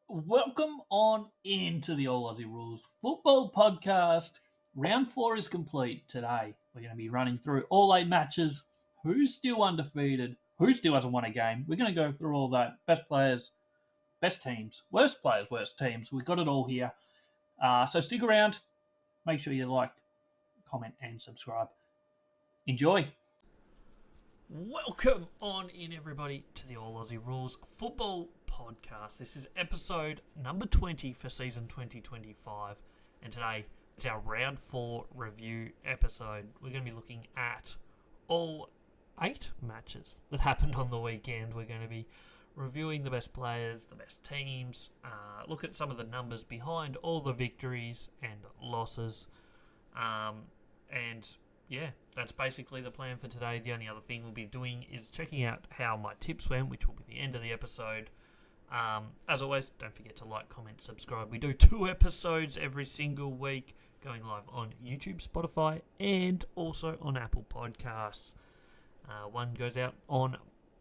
Welcome on into the All Aussie Rules Football Podcast. Round 4 is complete today. We're going to be running through all 8 matches. Who's still undefeated? Who still hasn't won a game? We're going to go through all that. Best players, best teams, worst players, worst teams. We've got it all here. So stick around. Make sure you like, comment, and subscribe. Enjoy. Welcome on in, everybody, to the All Aussie Rules Football Podcast. This is episode number 20 for season 2025, and today it's our round 4 review episode. We're going to be looking at all 8 matches that happened on the weekend. We're going to be reviewing the best players, the best teams, look at some of the numbers behind all the victories and losses, and yeah, that's basically the plan for today. The only other thing we'll be doing is checking out how my tips went, which will be the end of the episode. As always, don't forget to like, comment, subscribe. We do 2 episodes every single week, going live on YouTube, Spotify, and also on Apple Podcasts. One goes out on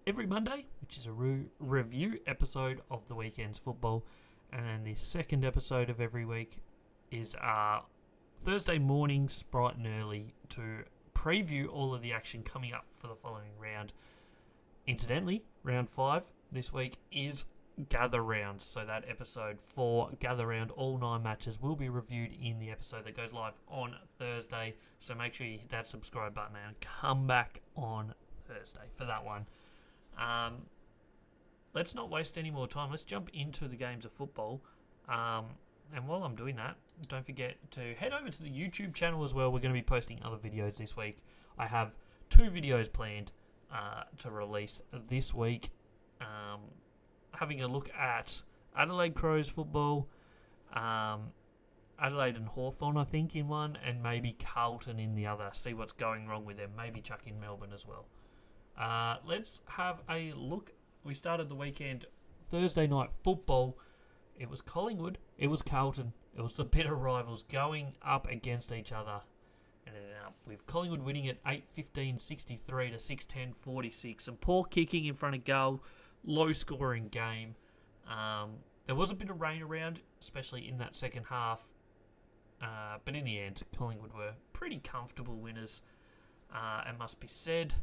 every Monday, which is a review episode of the weekend's football. And then the second episode of every week is Thursday mornings, bright and early, to preview all of the action coming up for the following round. Incidentally, round 5 this week is Gather Round. So that episode 4, Gather Round, all 9 matches will be reviewed in the episode that goes live on Thursday. So make sure you hit that subscribe button and come back on Thursday for that one. Let's not waste any more time. Let's jump into the games of football. And while I'm doing that, don't forget to head over to the YouTube channel as well. We're going to be posting other videos this week. I have 2 videos planned to release this week. Having a look at Adelaide Crows football, Adelaide and Hawthorn, I think, in one, and maybe Carlton in the other. See what's going wrong with them. Maybe chuck in Melbourne as well. Let's have a look. We started the weekend Thursday night football. It was Collingwood, it was Carlton, it was the bitter rivals going up against each other. And it ended up with Collingwood winning at 8-15-63 to 6-10-46. Some poor kicking in front of goal, low scoring game. There was a bit of rain around, especially in that second half. But in the end, Collingwood were pretty comfortable winners, it must be said.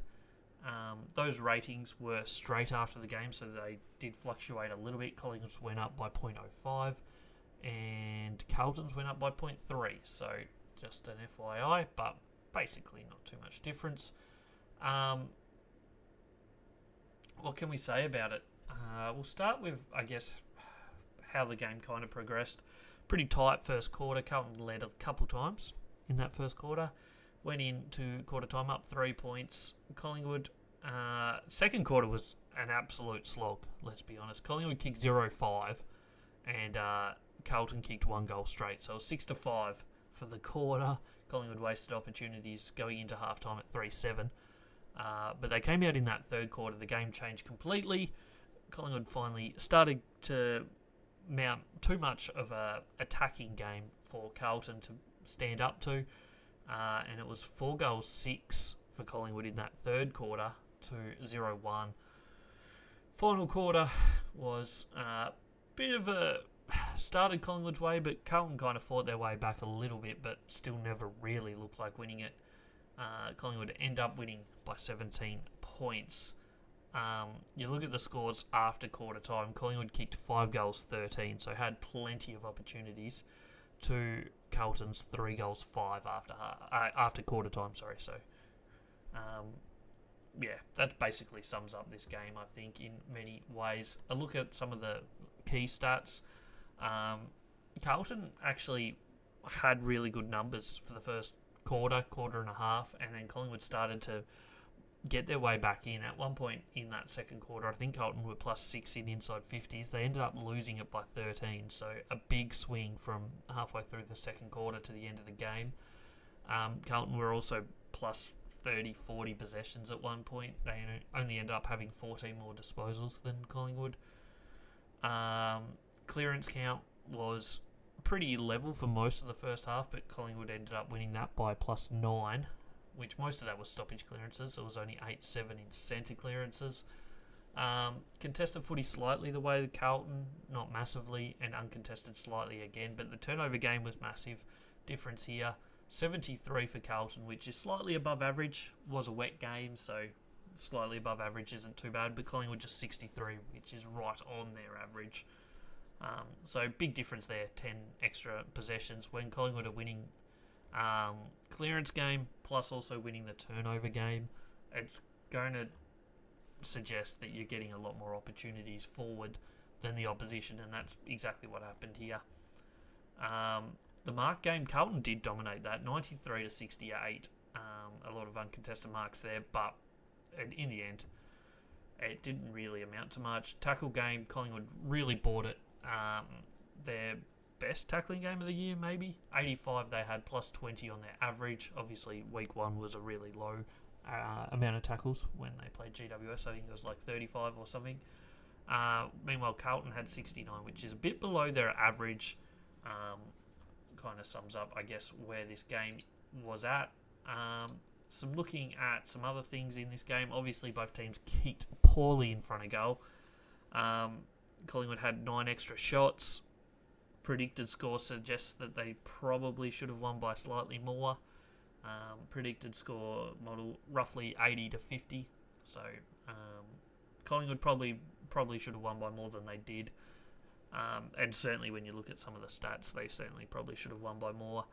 Those ratings were straight after the game, so they did fluctuate a little bit. Collingwood's went up by 0.05 and Carlton's went up by 0.3, so just an FYI, but basically not too much difference. What can we say about it? We'll start with, I guess, how the game kind of progressed. Pretty tight first quarter. Carlton led a couple times in that first quarter. Went into quarter time up 3 points. Collingwood, second quarter was an absolute slog, let's be honest. Collingwood kicked 0-5 and Carlton kicked 1 goal straight. So it was 6-5 for the quarter. Collingwood wasted opportunities going into halftime at 3-7. But they came out in that third quarter. The game changed completely. Collingwood finally started to mount too much of a attacking game for Carlton to stand up to. And it was 4-6 for Collingwood in that third quarter to 0-1. Final quarter was a bit of a started Collingwood's way, but Carlton kind of fought their way back a little bit, but still never really looked like winning it. Collingwood end up winning by 17 points. You look at the scores after quarter time. Collingwood kicked 5 goals, 13, so had plenty of opportunities to Carlton's 3-5 after quarter time. So, yeah, that basically sums up this game, I think, in many ways. A look at some of the key stats. Carlton actually had really good numbers for the first quarter and a half, and then Collingwood started to get their way back in. At one point in that second quarter, I think Carlton were +6 in inside 50s. They ended up losing it by 13, so a big swing from halfway through the second quarter to the end of the game. Carlton were also plus 30, 40 possessions at one point. They only ended up having 14 more disposals than Collingwood. Clearance count was pretty level for most of the first half, but Collingwood ended up winning that by +9, which most of that was stoppage clearances. So it was only 8-7 in centre clearances. Contested footy slightly the way that Carlton, not massively, and uncontested slightly again, but the turnover game was massive. Difference here, 73 for Carlton, which is slightly above average. Was a wet game, so slightly above average isn't too bad, but Collingwood just 63, which is right on their average. So big difference there, 10 extra possessions when Collingwood are winning clearance game, plus also winning the turnover game. It's going to suggest that you're getting a lot more opportunities forward than the opposition, and that's exactly what happened here. The mark game, Carlton did dominate that, 93 to 68. A lot of uncontested marks there, but in the end, it didn't really amount to much. Tackle game, Collingwood really bought it. Their best tackling game of the year, maybe. 85 they had, plus 20 on their average. Obviously, week 1 was a really low amount of tackles when they played GWS. I think it was like 35 or something. Meanwhile, Carlton had 69, which is a bit below their average. Kind of sums up, I guess, where this game was at. Looking at some other things in this game. Obviously, both teams kicked poorly in front of goal. Collingwood had 9 extra shots. Predicted score suggests that they probably should have won by slightly more. Predicted score model roughly 80 to 50. So Collingwood probably should have won by more than they did. And certainly when you look at some of the stats, they certainly probably should have won by more.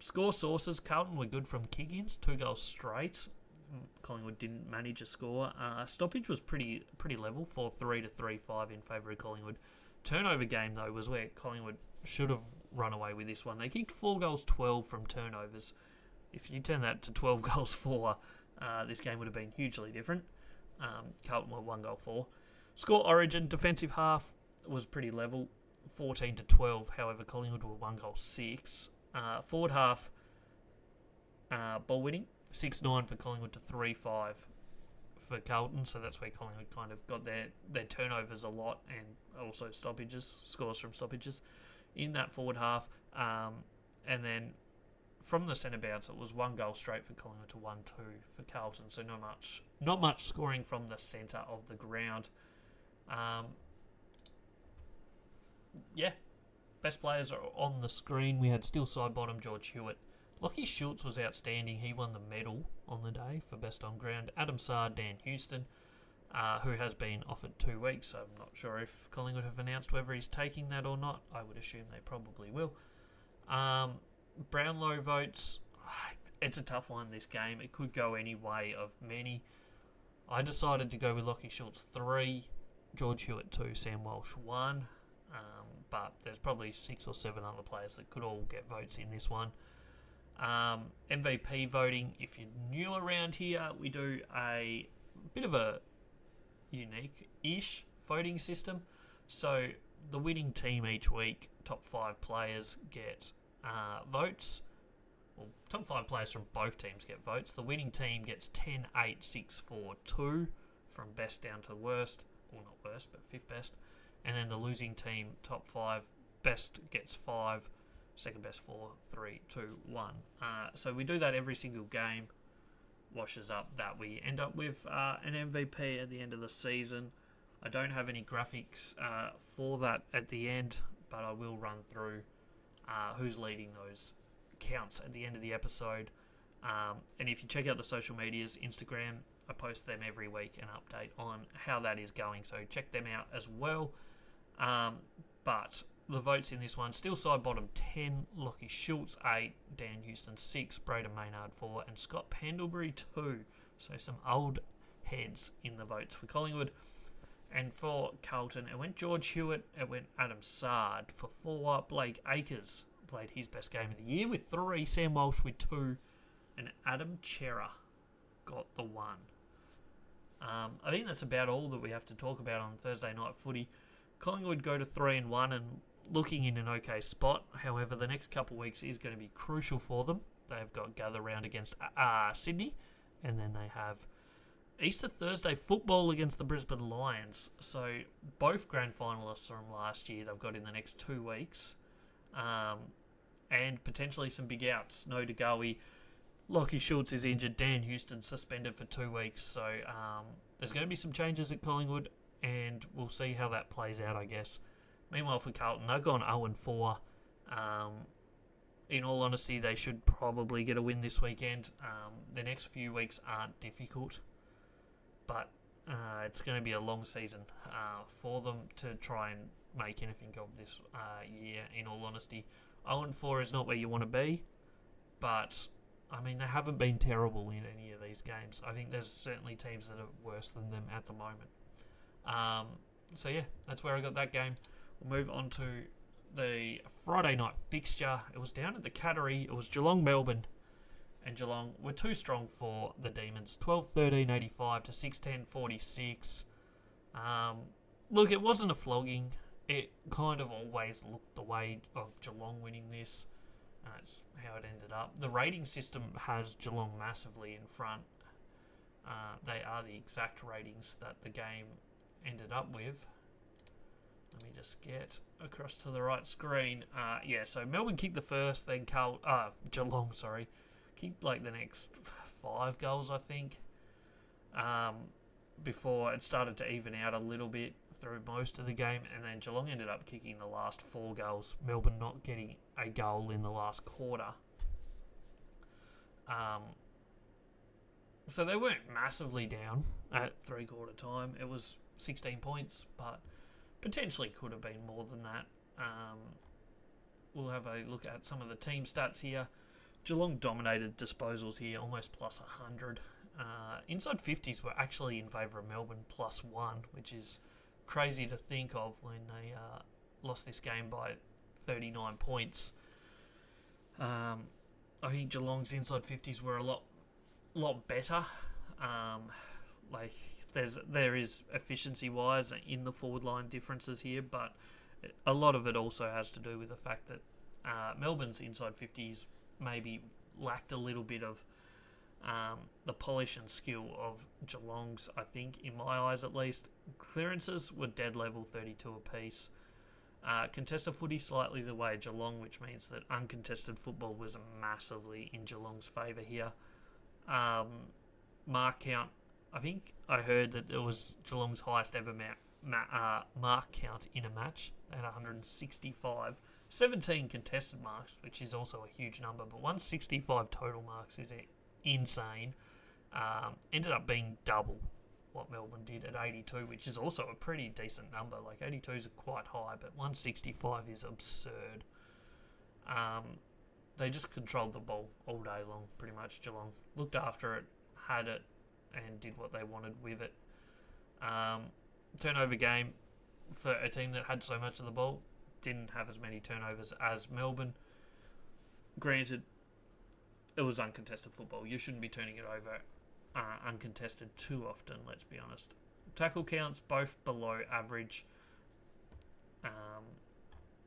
Score sources, Carlton were good from kick-ins, 2 goals straight. Collingwood didn't manage a score. Stoppage was pretty level, 4-3 to 3-5 in favour of Collingwood. Turnover game, though, was where Collingwood should have run away with this one. They kicked 4 goals 12 from turnovers. If you turn that to 12 goals 4, this game would have been hugely different. Carlton were 1 goal 4. Score origin, defensive half was pretty level, 14 to 12. However, Collingwood were 1 goal 6. Forward half, ball winning, 6-9 for Collingwood to 3-5 for Carlton. So that's where Collingwood kind of got their turnovers a lot, and also scores from stoppages in that forward half. And then from the centre bounce, it was 1 goal straight for Collingwood to 1-2 for Carlton. So not much scoring from the centre of the ground. Best players are on the screen. We had still side bottom George Hewitt. Lachie Schultz was outstanding. He won the medal on the day for best on ground. Adam Saad, Dan Houston, who has been off at 2 weeks. So I'm not sure if Collingwood have announced whether he's taking that or not. I would assume they probably will. Brownlow votes. It's a tough one, this game. It could go any way of many. I decided to go with Lachie Schultz 3, George Hewitt 2, Sam Walsh 1. But there's probably 6 or 7 other players that could all get votes in this one. MVP voting, if you're new around here, we do a bit of a unique-ish voting system. So the winning team each week, top 5 players get votes. Well, top 5 players from both teams get votes. The winning team gets 10, 8, 6, 4, 2 from best down to worst. Well, not worst, but 5th best. And then the losing team, top 5, best gets 5, second best 4, 3, 2, 1. So we do that every single game. Washes up that we end up with an MVP at the end of the season. I don't have any graphics for that at the end, but I will run through who's leading those counts at the end of the episode. And if you check out the social medias, Instagram, I post them every week, an update on how that is going. So check them out as well. But the votes in this one, still side bottom 10, Lachie Schultz 8, Dan Houston 6, Braden Maynard 4, and Scott Pendlebury 2. So some old heads in the votes for Collingwood. And for Carlton, it went George Hewitt, it went Adam Saad. For 4, Blake Acres played his best game of the year with 3, Sam Walsh with 2, and Adam Chera got the 1. I think that's about all that we have to talk about on Thursday night footy. Collingwood go to 3-1 and looking in an okay spot. However, the next couple of weeks is going to be crucial for them. They've got gather round against Sydney, and then they have Easter Thursday football against the Brisbane Lions. So both grand finalists from last year they've got in the next 2 weeks, and potentially some big outs. No De Goey, Lockie Schultz is injured. Dan Houston suspended for 2 weeks. So there's going to be some changes at Collingwood, and we'll see how that plays out, I guess. Meanwhile, for Carlton, they've gone 0-4. In all honesty, they should probably get a win this weekend. The next few weeks aren't difficult, but it's going to be a long season for them to try and make anything of this year, in all honesty. 0-4 is not where you want to be, but, I mean, they haven't been terrible in any of these games. I think there's certainly teams that are worse than them at the moment. So, yeah, that's where I got that game. We'll move on to the Friday night fixture. It was down at the Cattery. It was Geelong-Melbourne, and Geelong were too strong for the Demons. 12-13-85 to 6-10-46. Look, it wasn't a flogging. It kind of always looked the way of Geelong winning this. That's how it ended up. The rating system has Geelong massively in front. They are the exact ratings that the game ended up with. Let me just get across to the right screen. So Melbourne kicked the first, then Geelong, kicked like the next 5 goals, I think, before it started to even out a little bit through most of the game, and then Geelong ended up kicking the last 4 goals, Melbourne not getting a goal in the last quarter. So they weren't massively down at 3/4 time. It was 16 points, but potentially could have been more than that. We'll have a look at some of the team stats here. Geelong dominated disposals here, almost plus 100. Inside 50s were actually in favour of Melbourne, +1, which is crazy to think of when they lost this game by 39 points. I think Geelong's inside 50s were a lot better. There is efficiency-wise in the forward line differences here, but a lot of it also has to do with the fact that Melbourne's inside 50s maybe lacked a little bit of the polish and skill of Geelong's, I think, in my eyes at least. Clearances were dead level, 32 apiece. Contested footy slightly the way of Geelong, which means that uncontested football was massively in Geelong's favour here. Mark count, I think I heard that it was Geelong's highest ever mark count in a match. They had 165. 17 contested marks, which is also a huge number, but 165 total marks is insane. Ended up being double what Melbourne did at 82, which is also a pretty decent number. Like 82 is quite high, but 165 is absurd. They just controlled the ball all day long, pretty much. Geelong looked after it, had it, and did what they wanted with it. Turnover game for a team that had so much of the ball, didn't have as many turnovers as Melbourne. Granted, it was uncontested football. You shouldn't be turning it over uncontested too often, let's be honest. Tackle counts, both below average,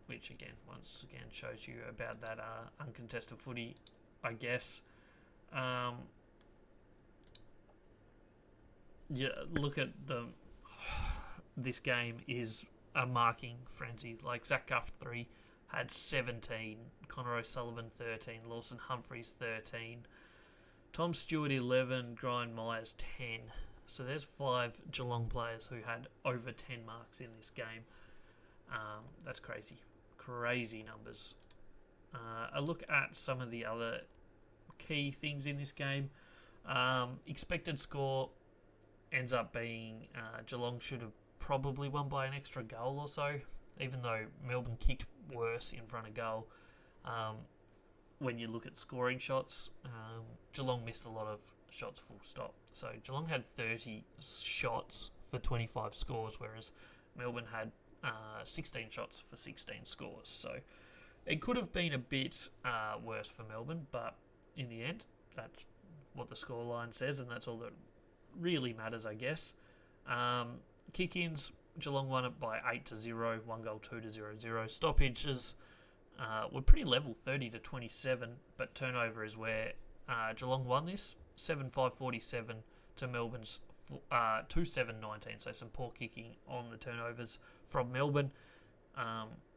which once again shows you about that uncontested footy, I guess. Look at this game is a marking frenzy. Like Zach Guthrie had 17, Connor O'Sullivan 13, Lawson Humphreys 13, Tom Stewart 11, Brian Myers 10. So there's 5 Geelong players who had over 10 marks in this game. That's crazy numbers. A look at some of the other key things in this game. Expected score ends up being Geelong should have probably won by an extra goal or so, even though Melbourne kicked worse in front of goal. When you look at scoring shots, Geelong missed a lot of shots full stop. So Geelong had 30 shots for 25 scores, whereas Melbourne had 16 shots for 16 scores. So it could have been a bit worse for Melbourne, but in the end, that's what the scoreline says, and that's all that really matters, I guess. Kick-ins, Geelong won it by 8-0, 1 goal, 2-0-0. Stoppages were pretty level, 30-27, but turnover is where Geelong won this, 7-5-47 to Melbourne's 2-7-19, so some poor kicking on the turnovers from Melbourne.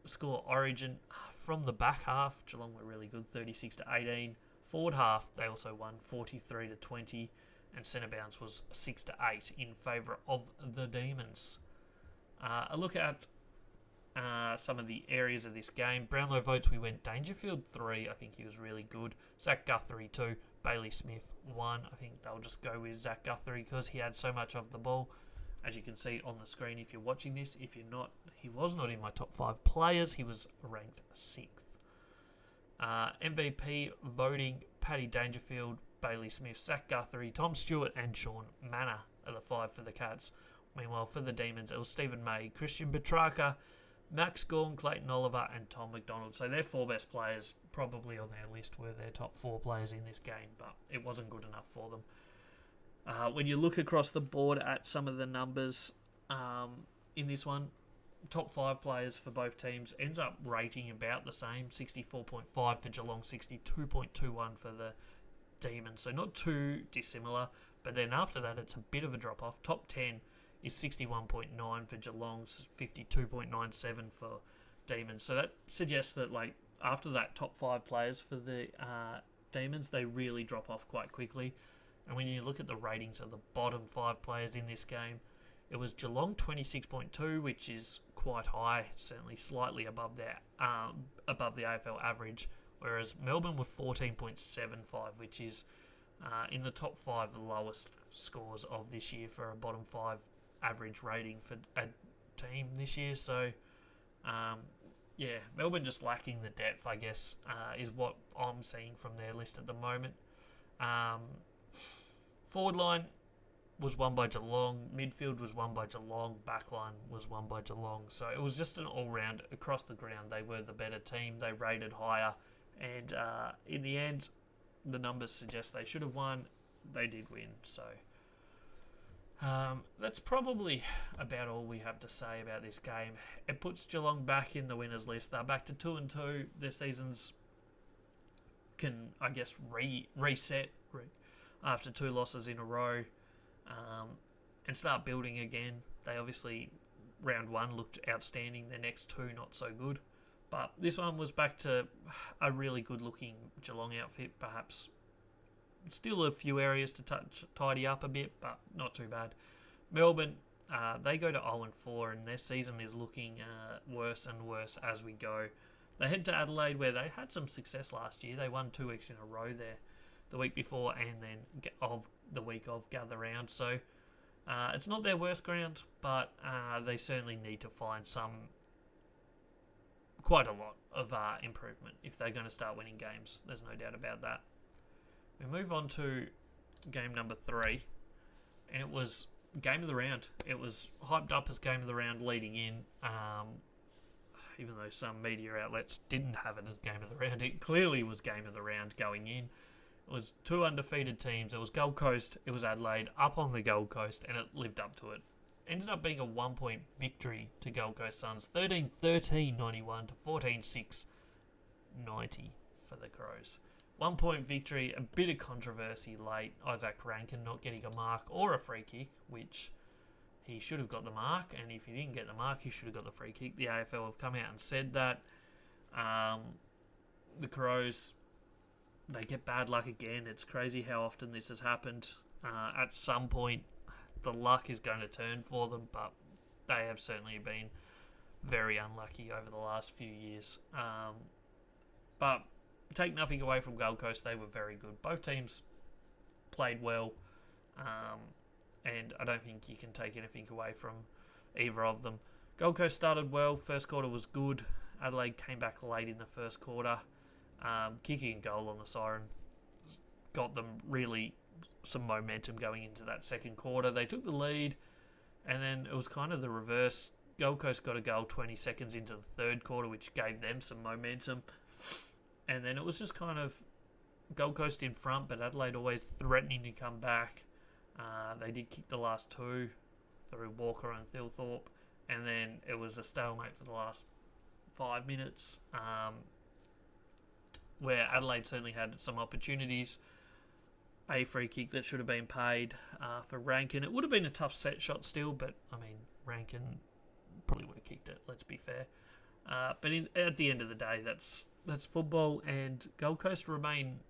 Score Origin from the back half, Geelong were really good, 36-18. forward half, they also won 43-20, and centre bounce was 6-8 in favour of the Demons. A look at some of the areas of this game. Brownlow votes, we went Dangerfield 3. I think he was really good. Zach Guthrie 2. Bailey Smith 1. I think they'll just go with Zach Guthrie because he had so much of the ball. As you can see on the screen if you're watching this. If you're not, he was not in my top 5 players. He was ranked 6th. MVP voting, Paddy Dangerfield, Bailey Smith, Zach Guthrie, Tom Stewart and Sean Manor are the 5 for the Cats. Meanwhile, for the Demons, it was Stephen May, Christian Petrarca, Max Gorn, Clayton Oliver and Tom McDonald. So their 4 best players probably on their list were their top 4 players in this game, but it wasn't good enough for them. When you look across the board at some of the numbers in this one, top 5 players for both teams ends up rating about the same, 64.5 for Geelong, 62.21 for the Demons. So not too dissimilar, but then after that it's a bit of a drop-off. Top 10 is 61.9 for Geelong, 52.97 for Demons. So that suggests that like after that top 5 players for the Demons, they really drop off quite quickly. And when you look at the ratings of the bottom 5 players in this game, it was Geelong 26.2, which is quite high, certainly slightly above the AFL average, whereas Melbourne were 14.75, which is in the top 5 lowest scores of this year for a bottom 5 average rating for a team this year. So, Melbourne just lacking the depth, I guess, is what I'm seeing from their list at the moment. Forward line was won by Geelong, midfield was won by Geelong, backline was won by Geelong. So it was just an all-round, across the ground, they were the better team, they rated higher, and in the end, the numbers suggest they should have won, they did win. So that's probably about all we have to say about this game. It puts Geelong back in the winners list. They're back to 2-2. Their seasons can, I guess, reset after 2 losses in a row, and start building again. They obviously, round 1 looked outstanding. Their next 2 not so good. But this one was back to a really good-looking Geelong outfit, perhaps. Still a few areas to tidy up a bit, but not too bad. Melbourne, they go to 0-4, and their season is looking worse and worse as we go. They head to Adelaide, where they had some success last year. They won 2 weeks in a row there, the week before and then of the week of Gather Round. So it's not their worst ground, but they certainly need to find quite a lot of improvement if they're going to start winning games. There's no doubt about that. We move on to game number 3, and it was game of the round. It was hyped up as game of the round leading in, even though some media outlets didn't have it as game of the round. It clearly was game of the round going in. It was 2 undefeated teams. It was Gold Coast, it was Adelaide, up on the Gold Coast, and it lived up to it. Ended up being a 1-point victory to Gold Coast Suns, 13-13 91 to 14-6 90 for the Crows. 1-point victory, a bit of controversy late. Isaac Rankin not getting a mark or a free kick, which he should have got the mark, and if he didn't get the mark, he should have got the free kick. The AFL have come out and said that. The Crows, they get bad luck again. It's crazy how often this has happened. At some point, the luck is going to turn for them, but they have certainly been very unlucky over the last few years. But take nothing away from Gold Coast, they were very good. Both teams played well, and I don't think you can take anything away from either of them. Gold Coast started well. First quarter was good. Adelaide came back late in the first quarter. Kicking a goal on the siren got them really some momentum going into that second quarter. They took the lead, and then it was kind of the reverse. Gold Coast got a goal 20 seconds into the third quarter, which gave them some momentum. And then it was just kind of Gold Coast in front, but Adelaide always threatening to come back. They did kick the last 2 through Walker and Thilthorpe, and then it was a stalemate for the last 5 minutes, where Adelaide certainly had some opportunities. A free kick that should have been paid for Rankin. It would have been a tough set shot still, but I mean, Rankin probably would have kicked it, let's be fair. But at the end of the day, that's football, and Gold Coast remain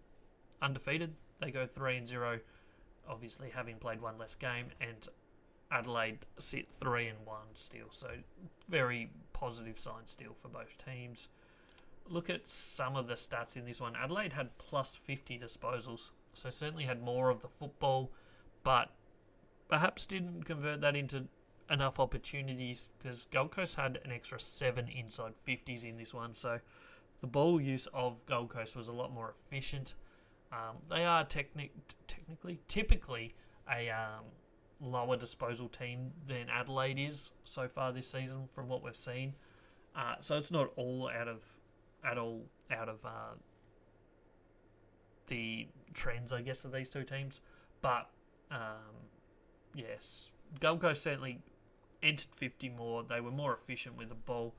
undefeated. They go 3-0, obviously having played one less game, and Adelaide sit 3-1 still. So very positive sign still for both teams. Look at some of the stats in this one. Adelaide had plus 50 disposals, so certainly had more of the football, but perhaps didn't convert that into enough opportunities, because Gold Coast had an extra 7 inside 50s in this one, so the ball use of Gold Coast was a lot more efficient. They are typically a lower disposal team than Adelaide is so far this season from what we've seen. So it's not all out of the trends, I guess, of these two teams. But yes, Gold Coast certainly entered 50 more. They were more efficient with the ball,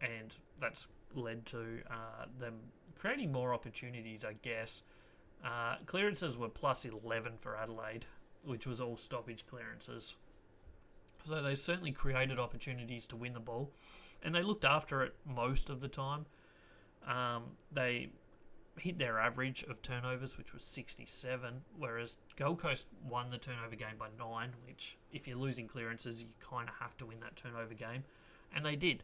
and that's led to them creating more opportunities, I guess. Clearances were plus 11 for Adelaide, which was all stoppage clearances. So they certainly created opportunities to win the ball, and they looked after it most of the time. They hit their average of turnovers, which was 67, whereas Gold Coast won the turnover game by 9, which if you're losing clearances, you kind of have to win that turnover game, and they did.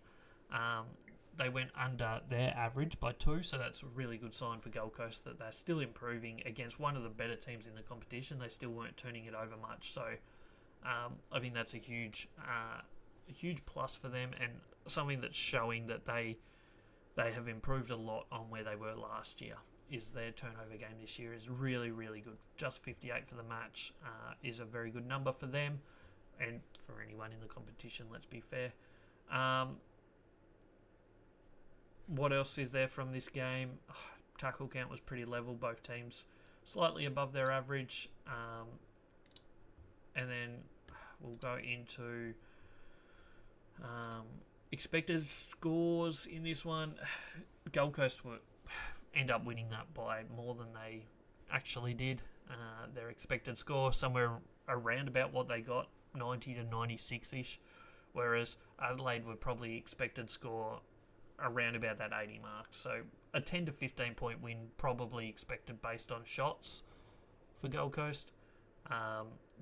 They went under their average by 2, so that's a really good sign for Gold Coast that they're still improving against one of the better teams in the competition. They still weren't turning it over much, so I think that's a huge plus for them, and something that's showing that they have improved a lot on where they were last year. Is their turnover game this year is really, really good. Just 58 for the match is a very good number for them, and for anyone in the competition, let's be fair. What else is there from this game? Tackle count was pretty level. Both teams slightly above their average. And then we'll go into expected scores in this one. Gold Coast will end up winning that by more than they actually did. Their expected score somewhere around about what they got, 90 to 96-ish, whereas Adelaide would probably expected score around about that 80 mark. So a 10 to 15 point win probably expected based on shots for Gold Coast.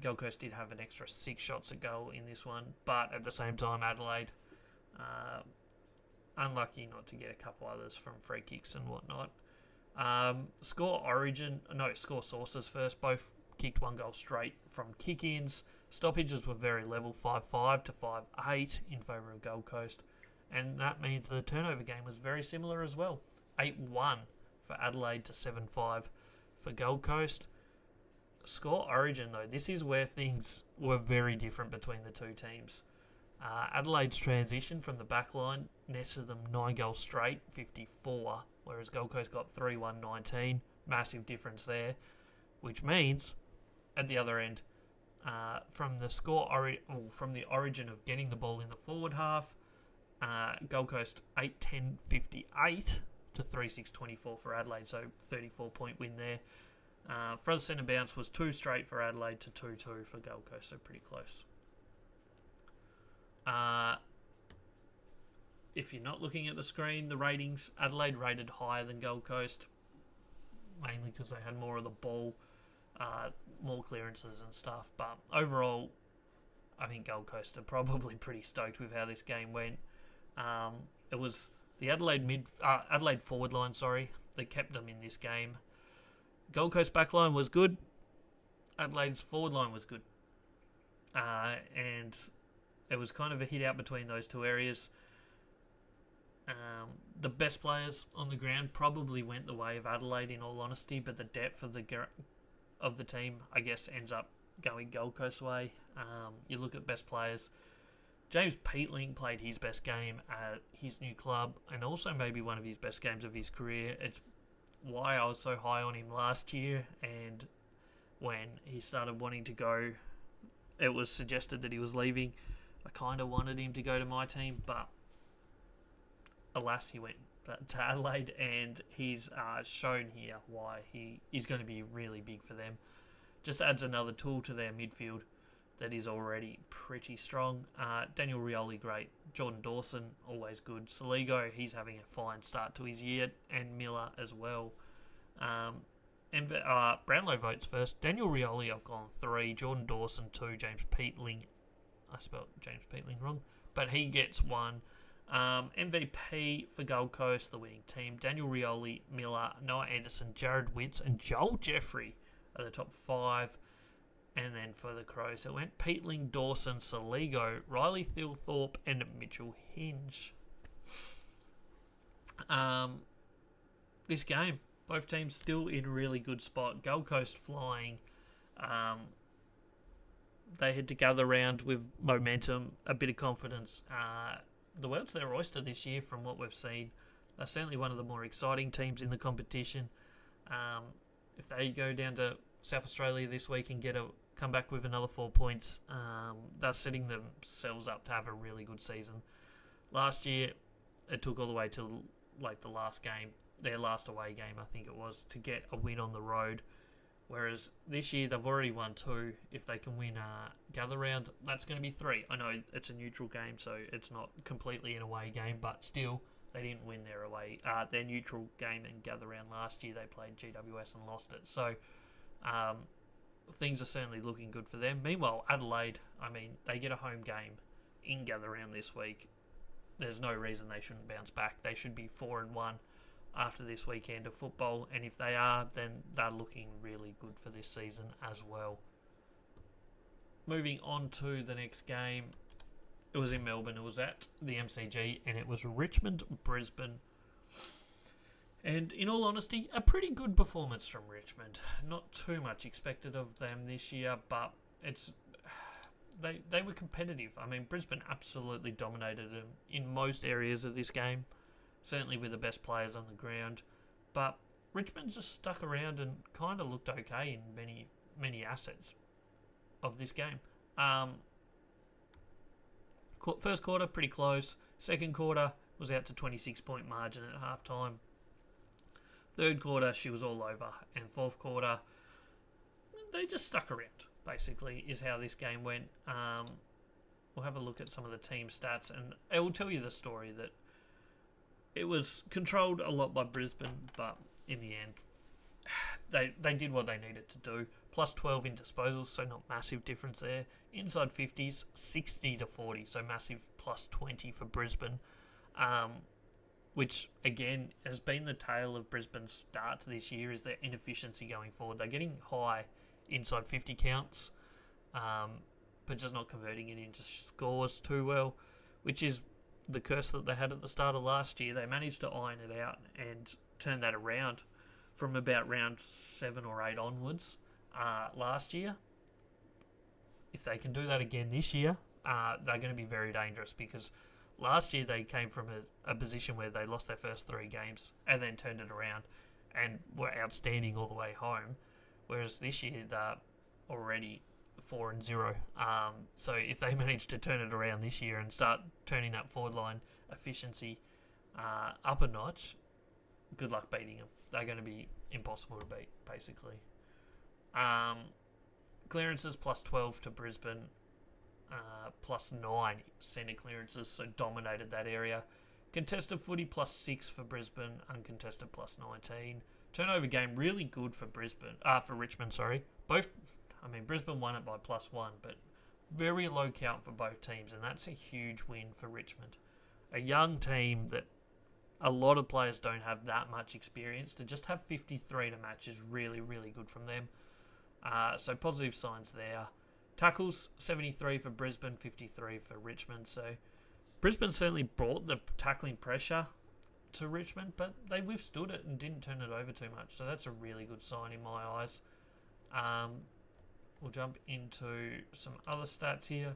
Gold Coast did have an extra 6 shots a goal in this one, but at the same time Adelaide unlucky not to get a couple others from free kicks and whatnot. Score sources first. Both kicked 1 goal straight from kick-ins. Stoppages were very level, 5-5 to 5-8 in favour of Gold Coast. And that means the turnover game was very similar as well. 8-1 for Adelaide to 7-5 for Gold Coast. Score origin, though, this is where things were very different between the two teams. Adelaide's transition from the back line netted them 9 goals straight, 54, whereas Gold Coast got 3-1, 19. Massive difference there, which means at the other end, from the origin of getting the ball in the forward half, Gold Coast 8-10, 58 to 3-6, 24 for Adelaide, so 34-point win there. For the centre bounce was 2 straight for Adelaide to 2-2 for Gold Coast, so pretty close. If you're not looking at the screen, the ratings, Adelaide rated higher than Gold Coast, mainly because they had more of the ball, more clearances and stuff, but overall, I think Gold Coast are probably pretty stoked with how this game went. It was the Adelaide forward line, that kept them in this game. Gold Coast back line was good. Adelaide's forward line was good. And it was kind of a hit out between those two areas. The best players on the ground probably went the way of Adelaide, in all honesty, but the depth of the team, I guess, ends up going Gold Coast's way. You look at best players. James Peatling played his best game at his new club, and also maybe one of his best games of his career. It's why I was so high on him last year, and when he started wanting to go, it was suggested that he was leaving. I kind of wanted him to go to my team, but alas, he went to Adelaide, and he's shown here why he is going to be really big for them. Just adds another tool to their midfield that is already pretty strong. Daniel Rioli, great. Jordan Dawson, always good. Saligo, he's having a fine start to his year, and Miller as well. Brownlow votes first. Daniel Rioli, I've gone 3. Jordan Dawson, 2. James Peatling. I spelled James Peatling wrong. But he gets 1. MVP for Gold Coast, the winning team. Daniel Rioli, Miller, Noah Anderson, Jared Witts, and Joel Jeffrey are the top 5. And then for the Crows, it went Peatling, Dawson, Saligo, Riley Thilthorpe, and Mitchell Hinge. This game, both teams still in a really good spot. Gold Coast flying. They had to gather around with momentum, a bit of confidence. The world's their oyster this year from what we've seen. They're certainly one of the more exciting teams in the competition. If they go down to South Australia this week and come back with another 4 points, they're setting themselves up to have a really good season. Last year, it took all the way to the last game, their last away game, I think it was, to get a win on the road. Whereas this year, they've already won 2. If they can win gather round, that's going to be 3. I know it's a neutral game, so it's not completely an away game, but still, they didn't win their neutral game and gather round last year. They played GWS and lost it. So, things are certainly looking good for them. Meanwhile, Adelaide, they get a home game in gather round this week. There's no reason they shouldn't bounce back. They should be 4-1 after this weekend of football, and if they are, then they're looking really good for this season as well. Moving on to the next game, it was in Melbourne. It was at the MCG, and it was Richmond, Brisbane. And in all honesty, a pretty good performance from Richmond. Not too much expected of them this year, but they were competitive. Brisbane absolutely dominated them in most areas of this game, certainly with the best players on the ground. But Richmond just stuck around and kind of looked okay in many assets of this game. First quarter, pretty close. Second quarter was out to 26-point margin at halftime. Third quarter, she was all over. And fourth quarter, they just stuck around, basically, is how this game went. We'll have a look at some of the team stats, and it will tell you the story that it was controlled a lot by Brisbane, but in the end, they did what they needed to do. Plus 12 in disposals, so not massive difference there. Inside 50s, 60-40, so massive plus 20 for Brisbane. Which, again, has been the tale of Brisbane's start to this year, is their inefficiency going forward. They're getting high inside 50 counts, but just not converting it into scores too well, which is the curse that they had at the start of last year. They managed to iron it out and turn that around from about round 7 or 8 onwards last year. If they can do that again this year, they're going to be very dangerous, because last year they came from a position where they lost their first 3 games and then turned it around and were outstanding all the way home. Whereas this year they're already 4-0. So if they manage to turn it around this year and start turning that forward line efficiency up a notch, good luck beating them. They're going to be impossible to beat, basically. Clearances plus 12 to Brisbane. Plus 9 centre clearances, so dominated that area. Contested footy plus 6 for Brisbane, uncontested plus 19. Turnover game really good for Richmond. Brisbane won it by plus 1, but very low count for both teams, and that's a huge win for Richmond. A young team that a lot of players don't have that much experience. To just have 53 to match is really, really good from them. So positive signs there. Tackles, 73 for Brisbane, 53 for Richmond. So Brisbane certainly brought the tackling pressure to Richmond, but they withstood it and didn't turn it over too much. So that's a really good sign in my eyes. We'll jump into some other stats here.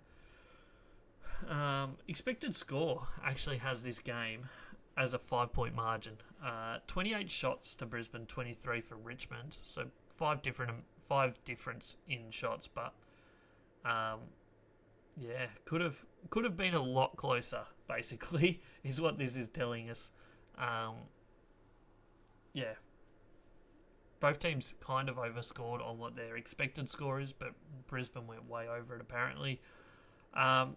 Expected score actually has this game as a 5-point margin. 28 shots to Brisbane, 23 for Richmond. So five difference in shots, but could have been a lot closer, basically, is what this is telling us. Both teams kind of overscored on what their expected score is, but Brisbane went way over it, apparently.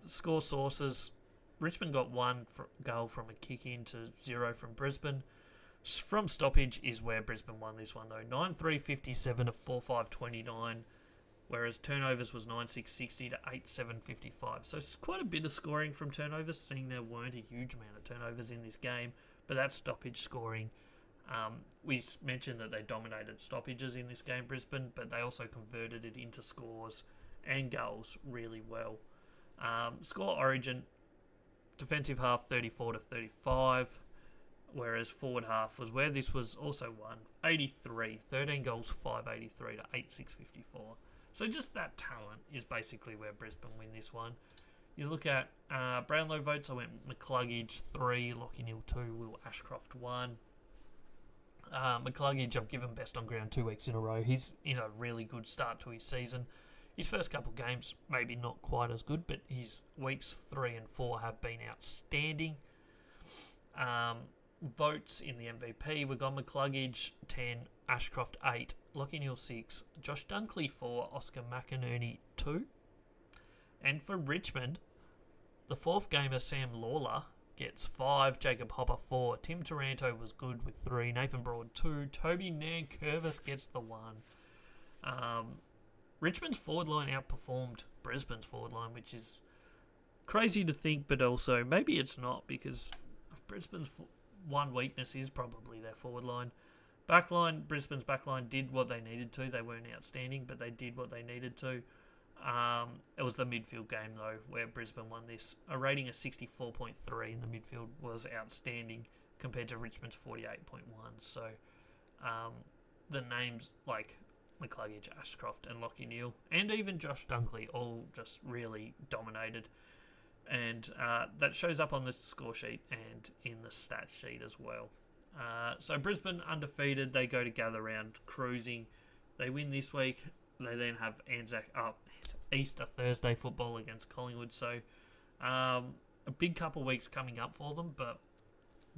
Score sources, Richmond got 1 goal from a kick-in to 0 from Brisbane. From stoppage is where Brisbane won this one, though. 9-3-57 to 4-5-29, whereas turnovers was 9-6-60 to 8-7-55. So it's quite a bit of scoring from turnovers, seeing there weren't a huge amount of turnovers in this game, but that's stoppage scoring. We mentioned that they dominated stoppages in this game, Brisbane, but they also converted it into scores and goals really well. Score Origin, defensive half 34 to 35, whereas forward half was where this was also won. 83, 13 goals, 583 to 8654. So just that talent is basically where Brisbane win this one. You look at Brownlow votes, I went McCluggage 3, Lockie Neal 2, Will Ashcroft 1. McCluggage, I've given best on ground 2 weeks in a row. He's in a really good start to his season. His first couple of games, maybe not quite as good, but his weeks 3 and 4 have been outstanding. Votes in the MVP, we've got McCluggage 10, Ashcroft 8, Lockie Neal 6, Josh Dunkley 4, Oscar McInerney 2. And for Richmond, the fourth gamer, Sam Lawler, gets 5, Jacob Hopper 4, Tim Taranto was good with 3, Nathan Broad 2, Toby Nankervis gets the 1. Richmond's forward line outperformed Brisbane's forward line, which is crazy to think, but also maybe it's not, because Brisbane's one weakness is probably their forward line. Backline, Brisbane's backline did what they needed to. They weren't outstanding, but they did what they needed to. It was the midfield game, though, where Brisbane won this. A rating of 64.3 in the midfield was outstanding compared to Richmond's 48.1. So the names like McCluggage, Ashcroft and Lockie Neal, and even Josh Dunkley, all just really dominated. And that shows up on the score sheet and in the stat sheet as well. So Brisbane undefeated. They go to gather round cruising. They win this week. They then have Easter Thursday football against Collingwood. So a big couple of weeks coming up for them, but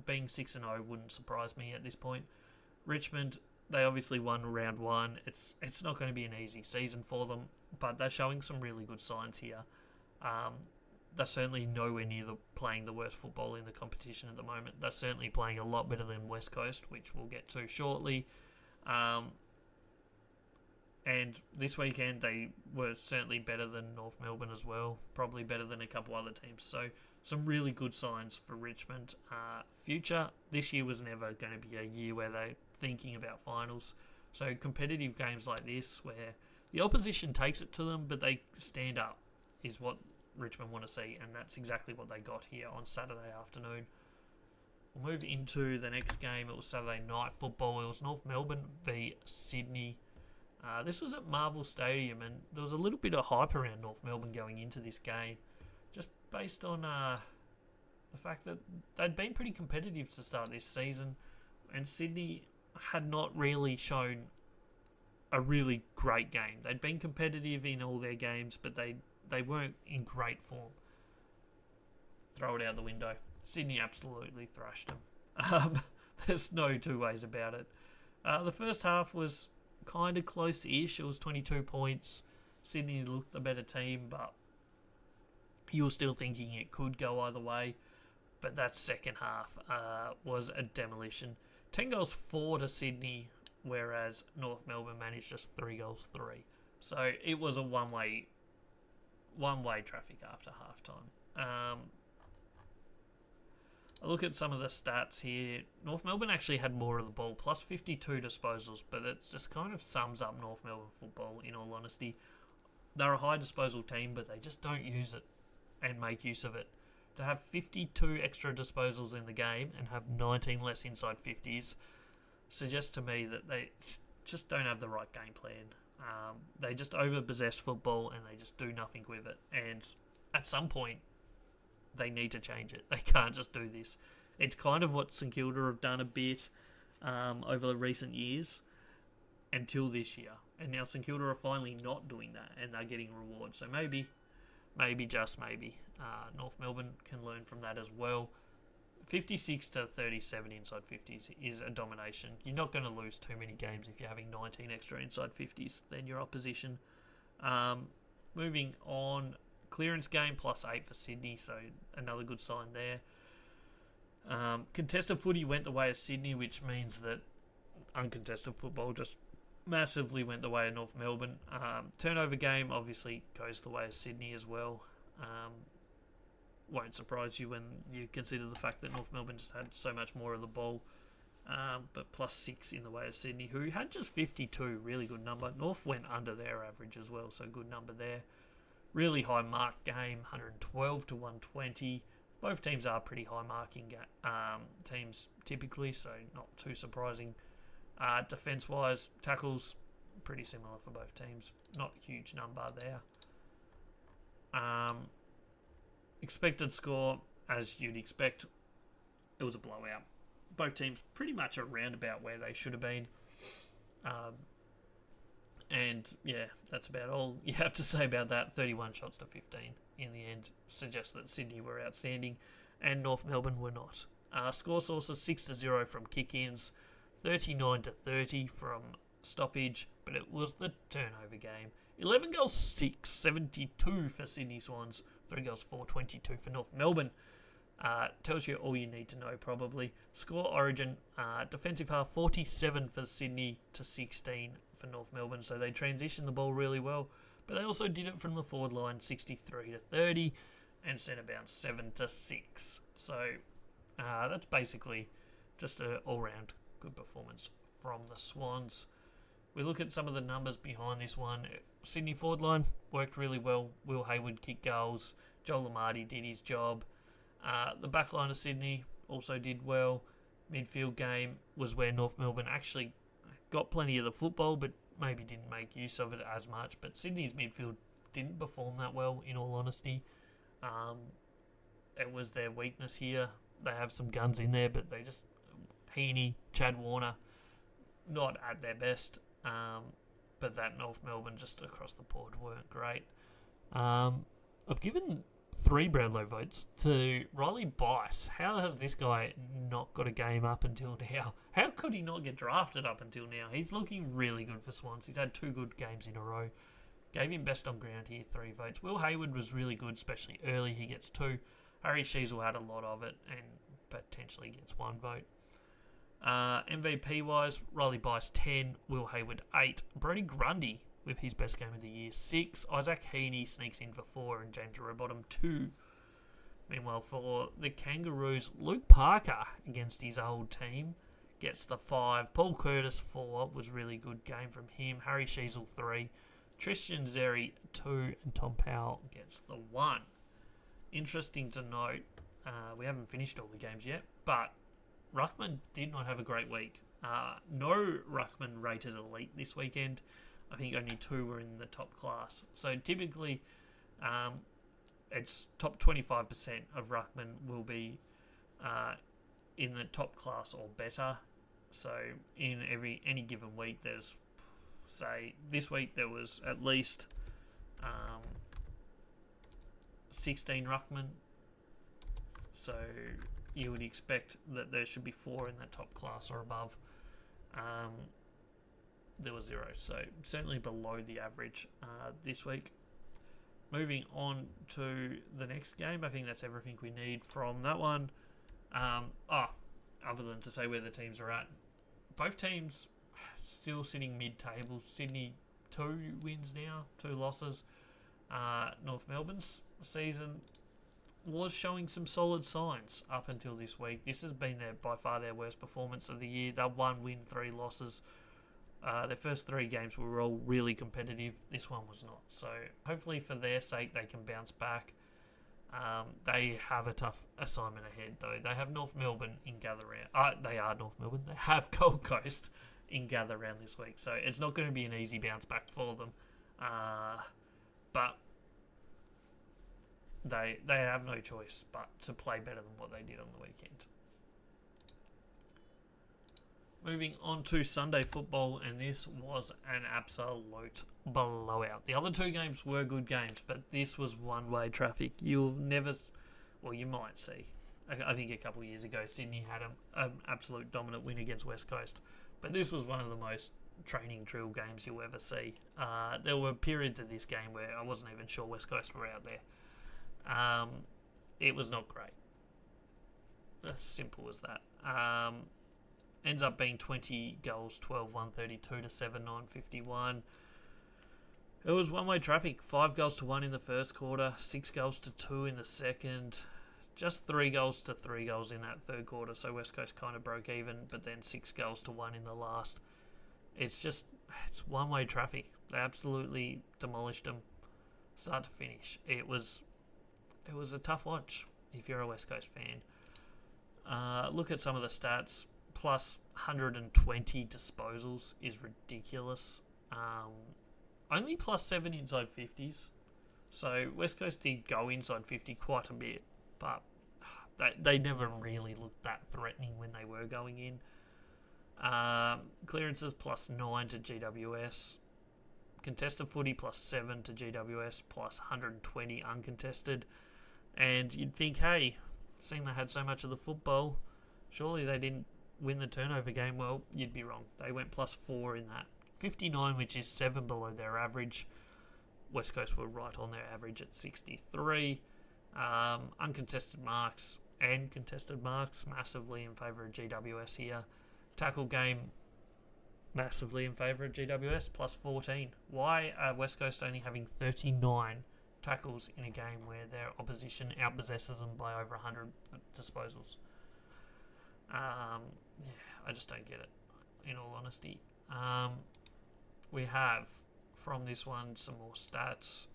being 6-0 wouldn't surprise me at this point. Richmond, they obviously won round 1. It's not going to be an easy season for them, but they're showing some really good signs here. They're certainly nowhere near playing the worst football in the competition at the moment. They're certainly playing a lot better than West Coast, which we'll get to shortly. And this weekend, they were certainly better than North Melbourne as well. Probably better than a couple other teams. So some really good signs for Richmond. Future, this year was never going to be a year where they're thinking about finals. So competitive games like this, where the opposition takes it to them, but they stand up, is what Richmond want to see, and that's exactly what they got here on Saturday afternoon. We'll move into the next game. It was Saturday night football. It was North Melbourne v Sydney. This was at Marvel Stadium, and there was a little bit of hype around North Melbourne going into this game, just based on the fact that they'd been pretty competitive to start this season, and Sydney had not really shown a really great game. They'd been competitive in all their games, but they weren't in great form. Throw it out the window. Sydney absolutely thrashed them. There's no two ways about it. The first half was kind of close-ish. It was 22 points. Sydney looked the better team, but you were still thinking it could go either way. But that second half was a demolition. 10 goals 4 to Sydney, whereas North Melbourne managed just 3 goals 3. So it was a one-way traffic after halftime. I look at some of the stats here. North Melbourne actually had more of the ball, plus 52 disposals, but it just kind of sums up North Melbourne football, in all honesty. They're a high disposal team, but they just don't use it and make use of it. To have 52 extra disposals in the game and have 19 less inside 50s suggests to me that they just don't have the right game plan. They just over-possess football and they just do nothing with it. And at some point, they need to change it. They can't just do this. It's kind of what St Kilda have done a bit over the recent years until this year. And now St Kilda are finally not doing that and they're getting rewards. So maybe, just maybe, North Melbourne can learn from that as well. 56 to 37 inside 50s is a domination. You're not going to lose too many games if you're having 19 extra inside 50s than your opposition. Moving on, clearance game plus 8 for Sydney, so another good sign there. Contested footy went the way of Sydney, which means that uncontested football just massively went the way of North Melbourne. Turnover game obviously goes the way of Sydney as well. Won't surprise you when you consider the fact that North Melbourne just had so much more of the ball. But +6 in the way of Sydney, who had just 52, really good number. North went under their average as well, so good number there. Really high mark game, 112 to 120. Both teams are pretty high marking teams typically, so not too surprising. Defence-wise, tackles, pretty similar for both teams. Not a huge number there. Expected score, as you'd expect, it was a blowout. Both teams pretty much around about where they should have been. And yeah, that's about all you have to say about that. 31 shots to 15 in the end suggests that Sydney were outstanding and North Melbourne were not. Score sources 6-0 from kick-ins, 39 to 30 from stoppage, but it was the turnover game. 11 goals 6, 72 for Sydney Swans, 3 goals 4, 22 for North Melbourne. Tells you all you need to know probably. Score origin, defensive half 47 for Sydney to 16 for North Melbourne, so they transitioned the ball really well, but they also did it from the forward line 63 to 30 and centre bounce 7 to 6. So that's basically just an all-round good performance from the Swans. We look at some of the numbers behind this one. Sydney forward line worked really well. Will Hayward kicked goals. Joel Lamarty did his job. The back line of Sydney also did well. Midfield game was where North Melbourne actually got plenty of the football, but maybe didn't make use of it as much. But Sydney's midfield didn't perform that well, in all honesty. It was their weakness here. They have some guns in there, but they just... Heaney, Chad Warner, not at their best. But that North Melbourne just across the board weren't great. I've given 3 Brownlow votes to Riley Bice. How has this guy not got a game up until now? How could he not get drafted up until now? He's looking really good for Swans. He's had 2 good games in a row. Gave him best on ground here, 3 votes. Will Hayward was really good, especially early. He gets 2. Harry Sheasel had a lot of it and potentially gets 1 vote. MVP-wise, Riley Bice 10, Will Hayward 8, Brodie Grundy with his best game of the year 6, Isaac Heaney sneaks in for 4, and James Rowbottom 2. Meanwhile, for the Kangaroos, Luke Parker against his old team gets the 5, Paul Curtis 4, was really good game from him, Harry Sheasel 3, Tristan Xerri 2, and Tom Powell gets the 1. Interesting to note, we haven't finished all the games yet, but Ruckman did not have a great week. No Ruckman rated elite this weekend. I think only 2 were in the top class. So typically, it's top 25% of Ruckman will be in the top class or better. So in any given week, there's, say, this week there was at least 16 Ruckman. So you would expect that there should be 4 in that top class or above. There was 0, so certainly below the average this week. Moving on to the next game, I think that's everything we need from that one. Other than to say where the teams are at. Both teams still sitting mid-table. Sydney 2 wins now, 2 losses. North Melbourne's season was showing some solid signs up until this week. This has been by far their worst performance of the year. They're 1 win, 3 losses. Their first 3 games were all really competitive. This one was not. So hopefully for their sake they can bounce back. They have a tough assignment ahead though. They have North Melbourne in gather round. They are North Melbourne. They have Gold Coast in gather round this week. So it's not going to be an easy bounce back for them. But they have no choice but to play better than what they did on the weekend. Moving on to Sunday football, and this was an absolute blowout. The other 2 games were good games, but this was one-way traffic. You'll never... Well, you might see. I think a couple of years ago, Sydney had an absolute dominant win against West Coast. But this was one of the most training drill games you'll ever see. There were periods of this game where I wasn't even sure West Coast were out there. It was not great. As simple as that. Ends up being 20 goals, 12, 132 to 7, 951. It was one-way traffic. 5 goals to 1 in the first quarter, 6 goals to 2 in the second. Just 3 goals to 3 goals in that third quarter, so West Coast kind of broke even, but then 6 goals to 1 in the last. It's one-way traffic. They absolutely demolished them, start to finish. It was a tough watch if you're a West Coast fan. Look at some of the stats. Plus 120 disposals is ridiculous. Only plus 7 inside 50s. So West Coast did go inside 50 quite a bit, but they never really looked that threatening when they were going in. Clearances plus 9 to GWS. Contested footy plus 7 to GWS, plus 120 uncontested. And you'd think, hey, seeing they had so much of the football, surely they didn't win the turnover game. Well, you'd be wrong. They went plus 4 in that. 59, which is 7 below their average. West Coast were right on their average at 63. Uncontested marks and contested marks massively in favour of GWS here. Tackle game massively in favour of GWS, plus 14. Why are West Coast only having 39 tackles in a game where their opposition outpossesses them by over 100 disposals? I just don't get it, in all honesty. We have, from this one, some more stats.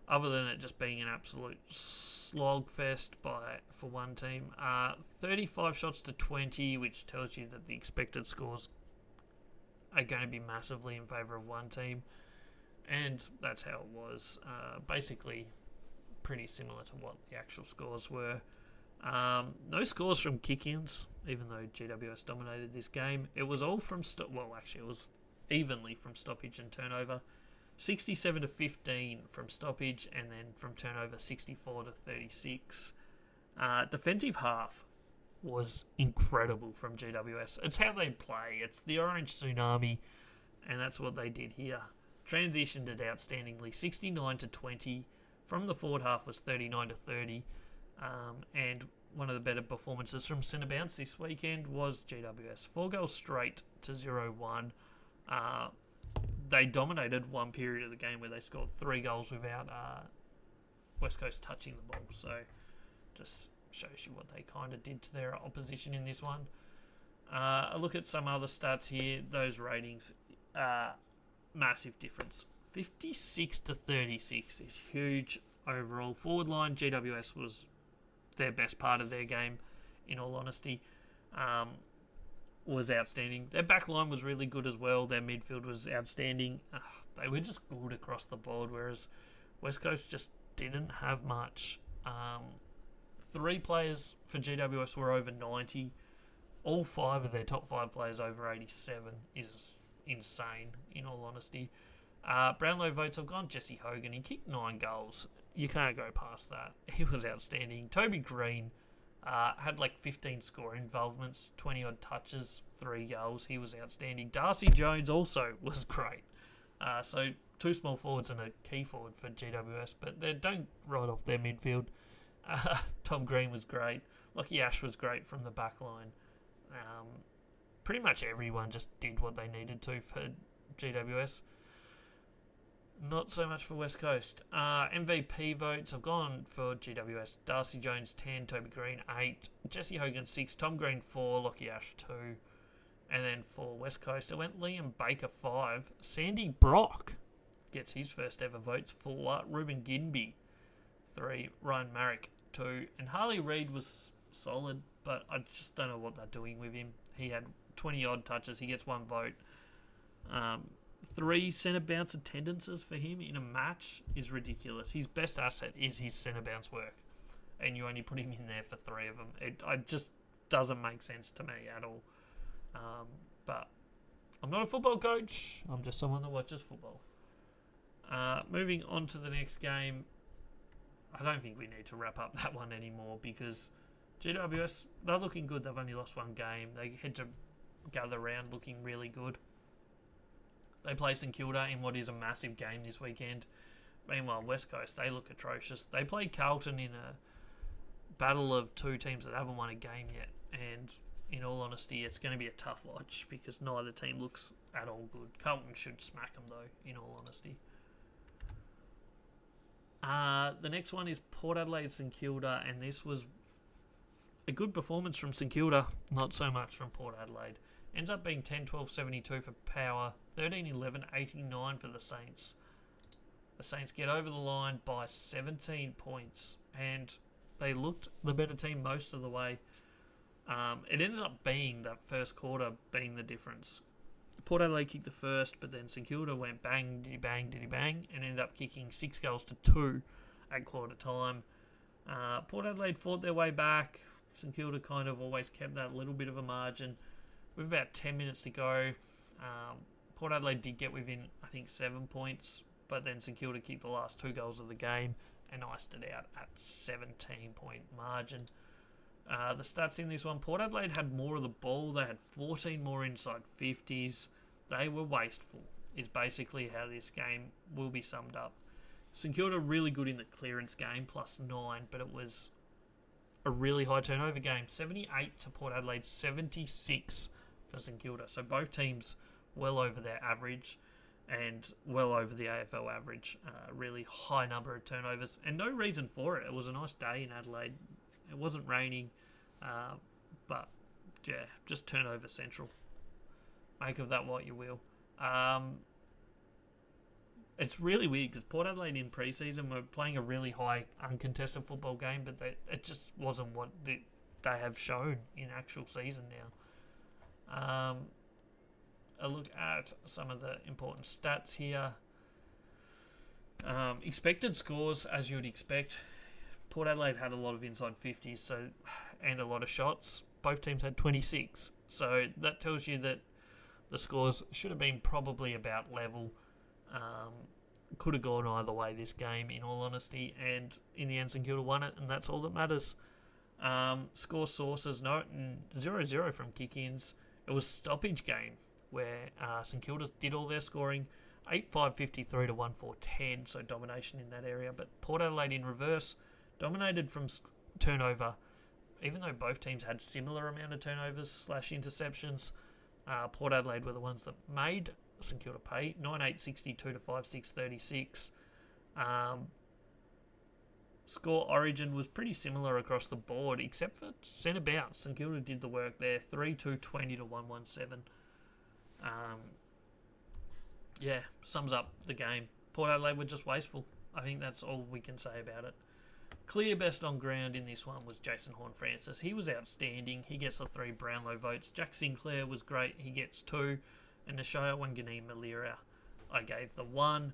Other than it just being an absolute slogfest for one team. 35 shots to 20, which tells you that the expected scores are going to be massively in favour of one team. And that's how it was. Basically, pretty similar to what the actual scores were. No scores from kick-ins, even though GWS dominated this game. It was all from it was evenly from stoppage and turnover. 67 to 15 from stoppage, and then from turnover 64 to 36. Defensive half was incredible from GWS. It's how they play. It's the orange tsunami, and that's what they did here. Transitioned it outstandingly. 69 to 20. From the forward half was 39 to 30. And one of the better performances from centre bounce this weekend was GWS. 4 goals straight to 0-1. They dominated one period of the game where they scored 3 goals without West Coast touching the ball. So just shows you what they kind of did to their opposition in this one. A look at some other stats here. Those ratings, massive difference. 56 to 36 is huge overall. Forward line, GWS was their best part of their game, in all honesty. Was outstanding. Their back line was really good as well. Their midfield was outstanding. They were just good across the board, whereas West Coast just didn't have much. 3 players for GWS were over 90. All 5 of their top 5 players over 87 is insane, in all honesty. Brownlow votes have gone Jesse Hogan. He kicked 9 goals. You can't go past that. He was outstanding. Toby Green had like 15 score involvements, 20 odd touches, 3 goals. He was outstanding. Darcy Jones also was great. So 2 small forwards and a key forward for GWS, but they don't write off their midfield. Tom Green was great. Lockie Ash was great from the back line. Pretty much everyone just did what they needed to for GWS. Not so much for West Coast. MVP votes have gone for GWS. Darcy Jones 10, Toby Green 8, Jesse Hogan 6, Tom Green 4, Lockie Ash 2. And then for West Coast, it went Liam Baker 5. Sandy Brock gets his first ever votes 4. Ruben Ginby 3. Ryan Marrick 2. And Harley Reid was solid, but I just don't know what they're doing with him. He had 20 odd touches. He gets 1 vote. 3 centre bounce attendances for him in a match is ridiculous. His best asset is his centre bounce work, and you only put him in there for 3 of them. It just doesn't make sense to me at all. But I'm not a football coach. I'm just someone that watches football. Moving on to the next game. I don't think we need to wrap up that one anymore because GWS, they're looking good. They've only lost 1 game. They had to gather round looking really good. They play St Kilda in what is a massive game this weekend. Meanwhile, West Coast, they look atrocious. They played Carlton in a battle of two teams that haven't won a game yet. And in all honesty, it's going to be a tough watch because neither team looks at all good. Carlton should smack them, though, in all honesty. The next one is Port Adelaide St Kilda, and this was a good performance from St Kilda, not so much from Port Adelaide. Ends up being 10-12-72 for Power, 13-11-89 for the Saints. The Saints get over the line by 17 points, and they looked the better team most of the way. It ended up being that first quarter being the difference. Port Adelaide kicked the first, but then St Kilda went bang, diddy bang, diddy bang, and ended up kicking 6 goals to 2 at quarter time. Port Adelaide fought their way back. St Kilda kind of always kept that little bit of a margin. With about 10 minutes to go, Port Adelaide did get within, I think, 7 points, but then St Kilda kicked the last 2 goals of the game and iced it out at 17-point margin. The stats in this one, Port Adelaide had more of the ball. They had 14 more inside 50s. They were wasteful, is basically how this game will be summed up. St Kilda really good in the clearance game, +9, but it was a really high turnover game. 78 to Port Adelaide, 76 for St Kilda. So both teams well over their average and well over the AFL average. Really high number of turnovers and no reason for it. It was a nice day in Adelaide. It wasn't raining, but yeah, just turnover central. Make of that what you will. It's really weird because Port Adelaide in pre-season were playing a really high uncontested football game, but it just wasn't what they have shown in actual season now. A look at some of the important stats here. Expected scores, as you would expect. Port Adelaide had a lot of inside 50s and a lot of shots. Both teams had 26. So that tells you that the scores should have been probably about level. Could have gone either way this game, in all honesty. And in the end, St Kilda won it, and that's all that matters. Score sources, note 0-0 from kick-ins. It was stoppage game where St Kilda did all their scoring. 8-5-53 to 1-4-10, so domination in that area. But Port Adelaide in reverse dominated from turnover, even though both teams had similar amount of turnovers / interceptions. Port Adelaide were the ones that made St Kilda pay. 9-8-62 to 5-6-36. Score origin was pretty similar across the board, except for centre bounce. St Kilda did the work there. 3-2-20 to 1-1-7. Yeah, sums up the game. Port Adelaide were just wasteful. I think that's all we can say about it. Clear best on ground in this one was Jason Horne-Francis. He was outstanding. He gets the 3 Brownlow votes. Jack Sinclair was great. He gets 2. And Nashaya Wanganeen-Malira, I gave the 1.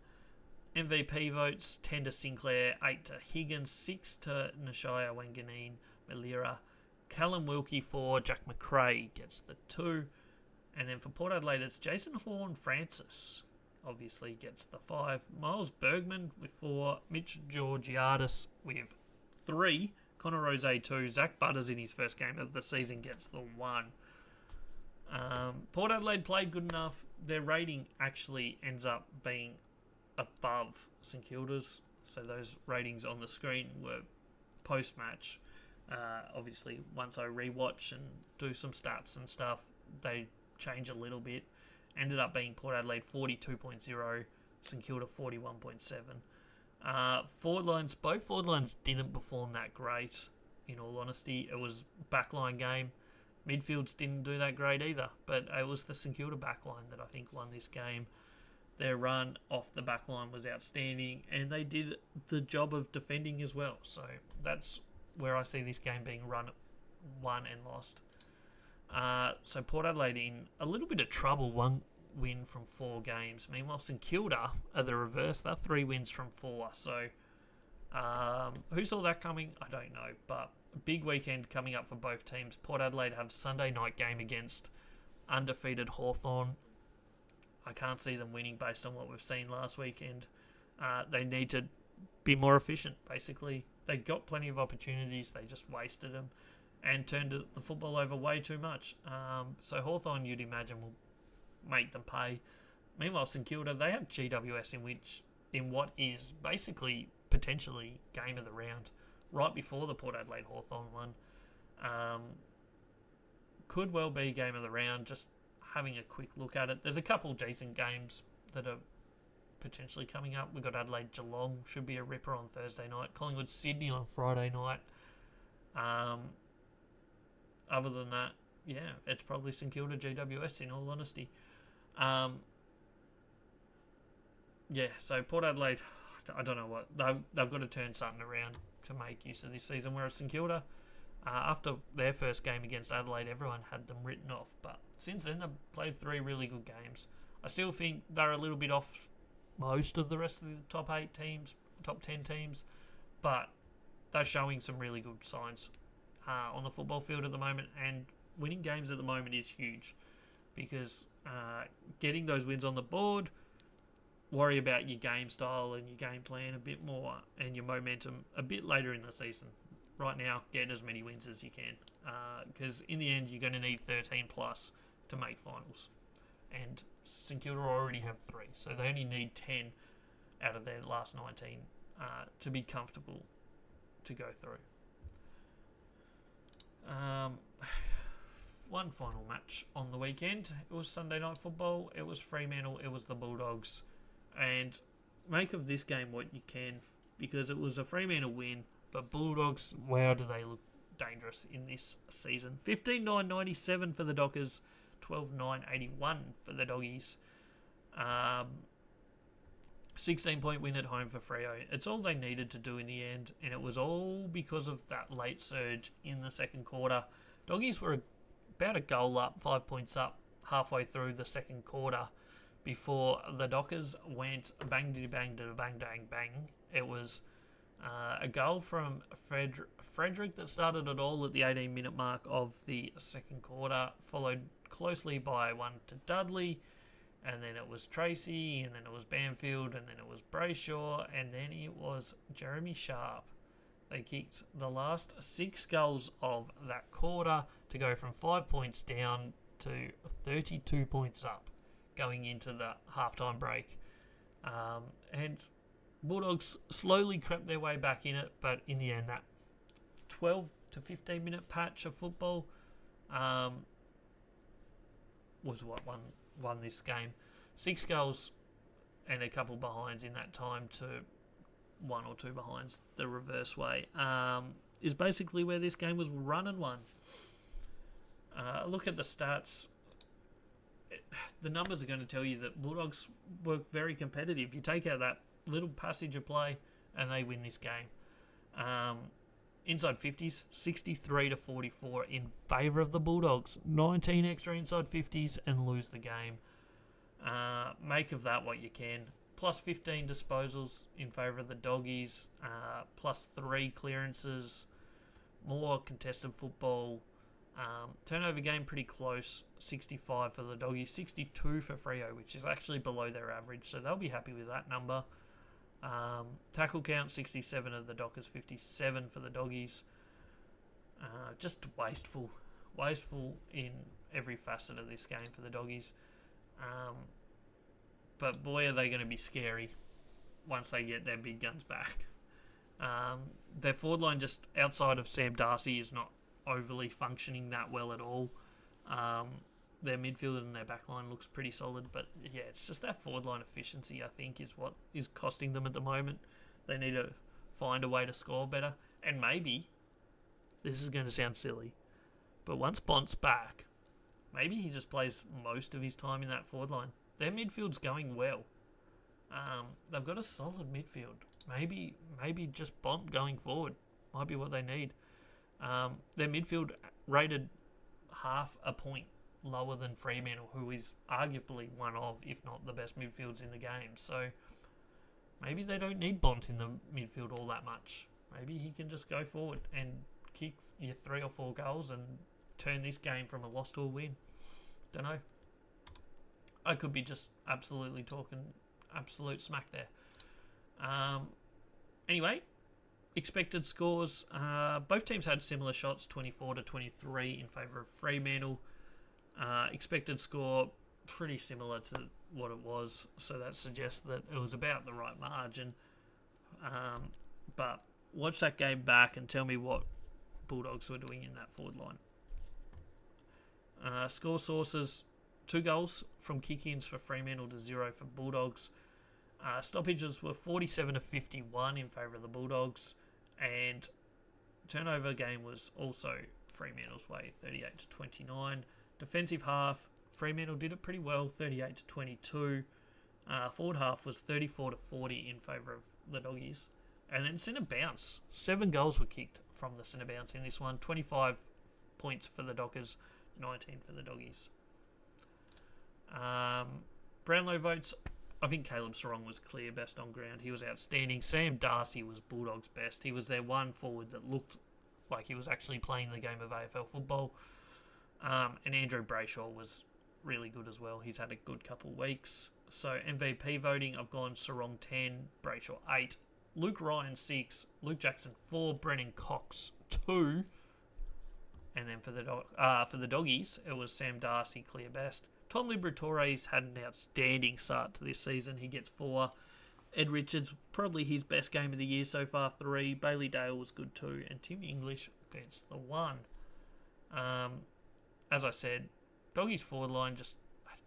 MVP votes, 10 to Sinclair, 8 to Higgins, 6 to Nashaya Wanganeen-Malira. Callum Wilkie 4, Jack McRae gets the 2. And then for Port Adelaide, it's Jason Horne-Francis. Obviously gets the 5. Miles Bergman with 4. Mitch Georgiadis with 3. Connor Rose 2. Zach Butters in his first game of the season gets the 1. Port Adelaide played good enough. Their rating actually ends up being above St Kilda's. So those ratings on the screen were post-match. Obviously, once I rewatch and do some stats and stuff, they change a little bit. Ended up being Port Adelaide 42.0, St Kilda 41.7. Forward lines, both forward lines didn't perform that great, in all honesty. It was backline game. Midfields didn't do that great either, but it was the St Kilda backline that I think won this game. Their run off the backline was outstanding, and they did the job of defending as well. So that's where I see this game being won and lost. So Port Adelaide in a little bit of trouble, 1 win from 4 games. Meanwhile, St Kilda are the reverse. They're 3 wins from 4. So who saw that coming? I don't know. But a big weekend coming up for both teams. Port Adelaide have Sunday night game against undefeated Hawthorn. I can't see them winning based on what we've seen last weekend. They need to be more efficient, basically. They got plenty of opportunities. They just wasted them and turned the football over way too much. So Hawthorn, you'd imagine, will make them pay. Meanwhile, St Kilda, they have GWS in what is basically potentially game of the round. right before the Port Adelaide Hawthorn one. Could well be game of the round, just having a quick look at it. There's a couple decent games that are potentially coming up. We've got Adelaide Geelong, should be a ripper on Thursday night. Collingwood Sydney on Friday night. Other than that, yeah, it's probably St Kilda GWS in all honesty. So Port Adelaide, I don't know what. They've got to turn something around to make use of this season, whereas St Kilda, after their first game against Adelaide, everyone had them written off. But since then, they've played 3 really good games. I still think they're a little bit off most of the rest of the top 8 teams, top 10 teams, but they're showing some really good signs on the football field at the moment, and winning games at the moment is huge because getting those wins on the board, worry about your game style and your game plan a bit more and your momentum a bit later in the season. Right now, get as many wins as you can because in the end, you're going to need 13 plus to make finals. And St Kilda already have 3, so they only need 10 out of their last 19 to be comfortable to go through. One final match on the weekend. It was Sunday Night Football. It was Fremantle. It was the Bulldogs. And make of this game what you can, because it was a Fremantle win, but Bulldogs, wow, do they look dangerous in this season. 15-9-97 for the Dockers, 12-9-81 for the Doggies. 16-point win at home for Freo. It's all they needed to do in the end, and it was all because of that late surge in the second quarter. Doggies were about a goal up, 5 points up, halfway through the second quarter before the Dockers went bang-diddy-bang-diddy-bang-dang-bang. It was a goal from Frederick that started it all at the 18-minute mark of the second quarter, followed closely by one to Dudley, and then it was Tracy, and then it was Banfield, and then it was Brayshaw, and then it was Jeremy Sharp. They kicked the last 6 goals of that quarter to go from 5 points down to 32 points up going into the halftime break. And Bulldogs slowly crept their way back in it, but in the end, that 12 to 15 minute patch of football was what won this game. 6 goals and a couple behinds in that time to 1 or 2 behinds the reverse way is basically where this game was run and won. Look at the stats. The numbers are going to tell you that Bulldogs were very competitive. You take out that little passage of play and they win this game. Inside 50s, 63-44 in favour of the Bulldogs. 19 extra inside 50s and lose the game. Make of that what you can. Plus 15 disposals in favour of the Doggies. Plus 3 clearances. More contested football. Turnover game pretty close. 65 for the Doggies. 62 for Freo, which is actually below their average. So they'll be happy with that number. Tackle count 67 of the Dockers, 57 for the Doggies. Just wasteful in every facet of this game for the Doggies. But boy, are they going to be scary once they get their big guns back. Their forward line, just outside of Sam Darcy, is not overly functioning that well at all. Their midfield and their back line looks pretty solid, but yeah, it's just that forward line efficiency, I think, is what is costing them at the moment. They need to find a way to score better, and maybe, this is going to sound silly, but once Bont's back, maybe he just plays most of his time in that forward line. Their midfield's going well. They've got a solid midfield. Maybe just Bont going forward might be what they need. Their midfield rated half a point lower than Fremantle, who is arguably one of, if not the best midfields in the game. So maybe they don't need Bont in the midfield all that much. Maybe he can just go forward and kick your 3 or 4 goals and turn this game from a loss to a win. Don't know. I could be just absolutely talking absolute smack there. Anyway, expected scores. Both teams had similar shots, 24-23 in favour of Fremantle. Expected score pretty similar to what it was, so that suggests that it was about the right margin. But watch that game back and tell me what Bulldogs were doing in that forward line. Score sources, 2 goals from kick-ins for Fremantle to 0 for Bulldogs. Stoppages were 47 to 51 in favour of the Bulldogs, and turnover game was also Fremantle's way, 38 to 29. Defensive half, Fremantle did it pretty well, 38 to 22. Forward half was 34 to 40 in favour of the Doggies. And then centre bounce, 7 goals were kicked from the centre bounce in this one, 25 points for the Dockers, 19 for the Doggies. Brownlow votes, I think Caleb Sarong was clear best on ground. He was outstanding. Sam Darcy was Bulldogs' best. He was their one forward that looked like he was actually playing the game of AFL football. And Andrew Brayshaw was really good as well. He's had a good couple of weeks. So MVP voting, I've gone Sarong 10, Brayshaw 8, Luke Ryan 6, Luke Jackson 4, Brennan Cox 2. And then for the Doggies, it was Sam Darcy clear best. Tom Liberatore's had an outstanding start to this season. He gets 4. Ed Richards, probably his best game of the year so far, 3. Bailey Dale was good 2. And Tim English gets the 1. As I said, Doggies forward line just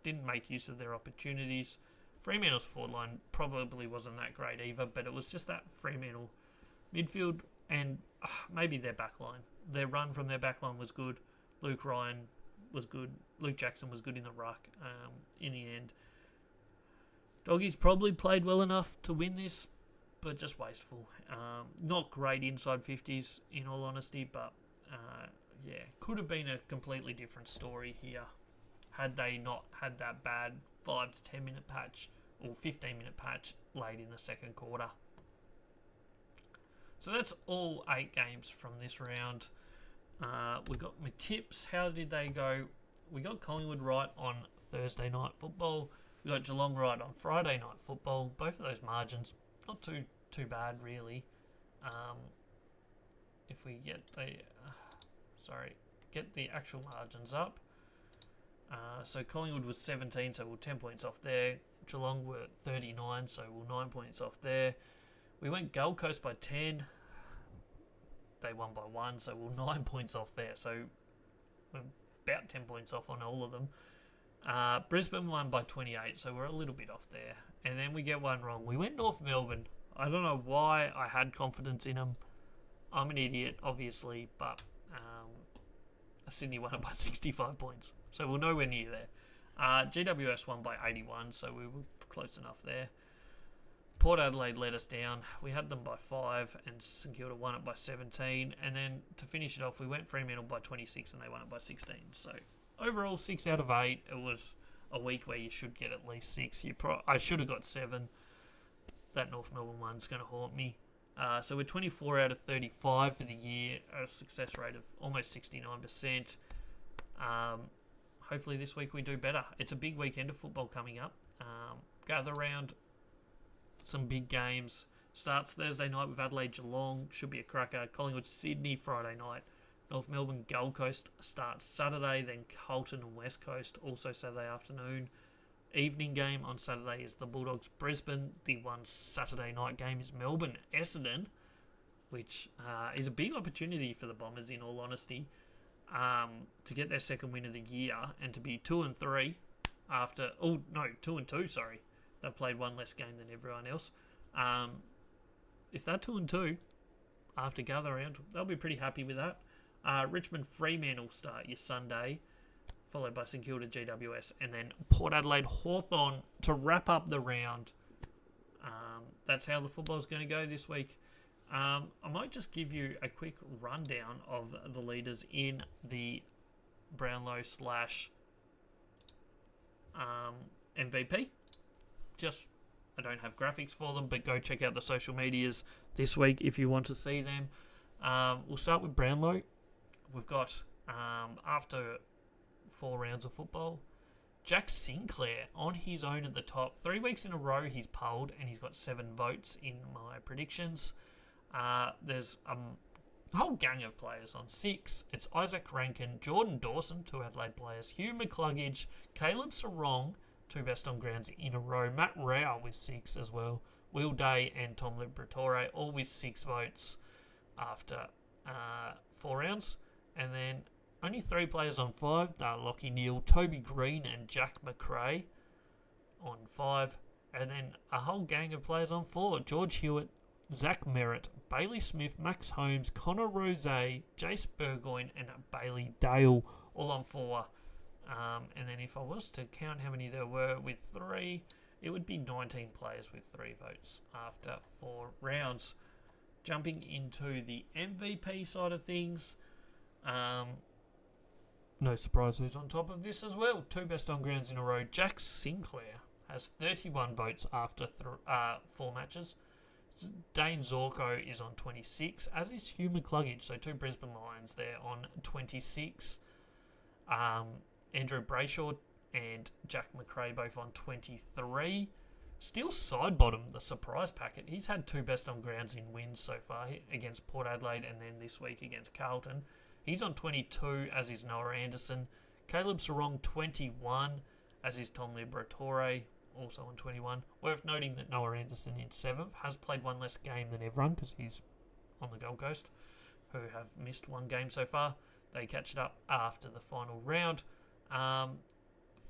didn't make use of their opportunities. Fremantle's forward line probably wasn't that great either, but it was just that Fremantle midfield and maybe their back line. Their run from their back line was good. Luke Ryan was good. Luke Jackson was good in the ruck in the end. Doggies probably played well enough to win this, but just wasteful. Not great inside 50s, in all honesty, but could have been a completely different story here had they not had that bad 5 to 10 minute patch or 15 minute patch late in the second quarter. So that's all 8 games from this round. We got my tips. How did they go? We got Collingwood right on Thursday night football. We got Geelong right on Friday night football. Both of those margins not too bad really. If we get the actual margins up. So Collingwood was 17, so we're 10 points off there. Geelong were 39, so we're 9 points off there. We went Gold Coast by 10. They won by 1, so we're 9 points off there. So we're about 10 points off on all of them. Brisbane won by 28, so we're a little bit off there. And then we get one wrong. We went North Melbourne. I don't know why I had confidence in them. I'm an idiot, obviously, but Sydney won it by 65 points. So we're nowhere near there. GWS won by 81, so we were close enough there. Port Adelaide let us down. We had them by 5, and St Kilda won it by 17. And then to finish it off, we went Fremantle by 26, and they won it by 16. So overall, 6 out of 8. It was a week where you should get at least 6. I should have got 7. That North Melbourne one's going to haunt me. So we're 24 out of 35 for the year, a success rate of almost 69%. Hopefully this week we do better. It's a big weekend of football coming up. Gather around some big games. Starts Thursday night with Adelaide Geelong. Should be a cracker. Collingwood Sydney Friday night. North Melbourne Gold Coast starts Saturday. Then Carlton and West Coast also Saturday afternoon. Evening game on Saturday is the Bulldogs Brisbane. The one Saturday night game is Melbourne Essendon, which is a big opportunity for the Bombers in all honesty, to get their second win of the year and to be 2-3 after 2-2. Sorry, they've played one less game than everyone else. If they're 2-2 after gather round, they'll be pretty happy with that. Richmond Fremantle start your Sunday, followed by St Kilda GWS, and then Port Adelaide Hawthorn to wrap up the round. That's how the football's going to go this week. I might just give you a quick rundown of the leaders in the Brownlow / MVP. I don't have graphics for them, but go check out the social medias this week if you want to see them. We'll start with Brownlow. We've got, after 4 rounds of football, Jack Sinclair on his own at the top. 3 weeks in a row he's polled and he's got 7 votes in my predictions. There's a whole gang of players on 6. It's Isaac Rankin, Jordan Dawson, 2 Adelaide players, Hugh McCluggage, Caleb Sarong, 2 best on grounds in a row, Matt Rao with 6 as well, Will Day and Tom Liberatore all with 6 votes. after 4 rounds. And then only 3 players on 5. They're Lockie Neal, Toby Green and Jack McRae on 5. And then a whole gang of players on 4. George Hewitt, Zach Merritt, Bailey Smith, Max Holmes, Connor Rose, Jace Burgoyne and Bailey Dale all on 4. And then if I was to count how many there were with 3, it would be 19 players with 3 votes after 4 rounds. Jumping into the MVP side of things, no surprise who's on top of this as well. 2 best on grounds in a row. Jack Sinclair has 31 votes after 4 matches. Dane Zorko is on 26, as is Hugh McCluggage. So 2 Brisbane Lions there on 26. Andrew Brayshaw and Jack McRae both on 23. Still side bottom, the surprise packet. He's had 2 best on grounds in wins so far against Port Adelaide and then this week against Carlton. He's on 22, as is Noah Anderson. Caleb Sarong, 21, as is Tom Liberatore, also on 21. Worth noting that Noah Anderson in 7th has played 1 less game than everyone because he's on the Gold Coast, who have missed 1 game so far. They catch it up after the final round.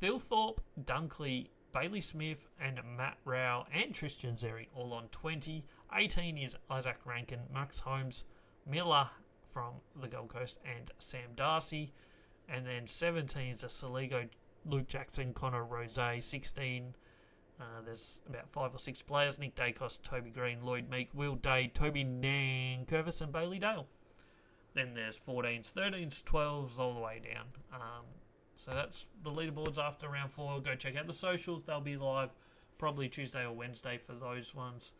Phil Thorpe, Dunkley, Bailey Smith and Matt Rao and Tristan Zeri all on 20. 18 is Isaac Rankin, Max Holmes, Miller from the Gold Coast and Sam Darcy. And then 17 is a Saligo, Luke Jackson, Connor Rose. 16, there's about 5 or 6 players. Nick Dacos, Toby Green, Lloyd Meek, Will Day, Toby Nankervis and Bailey Dale. Then there's 14s, 13s, 12s all the way down. So that's the leaderboards after round 4. Go check out the socials. They'll be live probably Tuesday or Wednesday for those ones.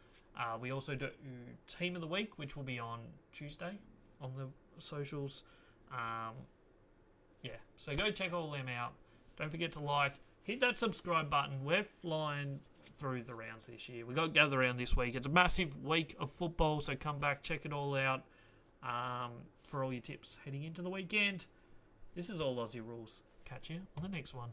We also do Team of the Week, which will be on Tuesday on the socials. So go check all them out. Don't forget to hit that subscribe button. We're flying through the rounds this year. We got Gather Round this week. It's a massive week of football, so come back, check it all out for all your tips heading into the weekend. This is All Aussie Rules. Catch you on the next one.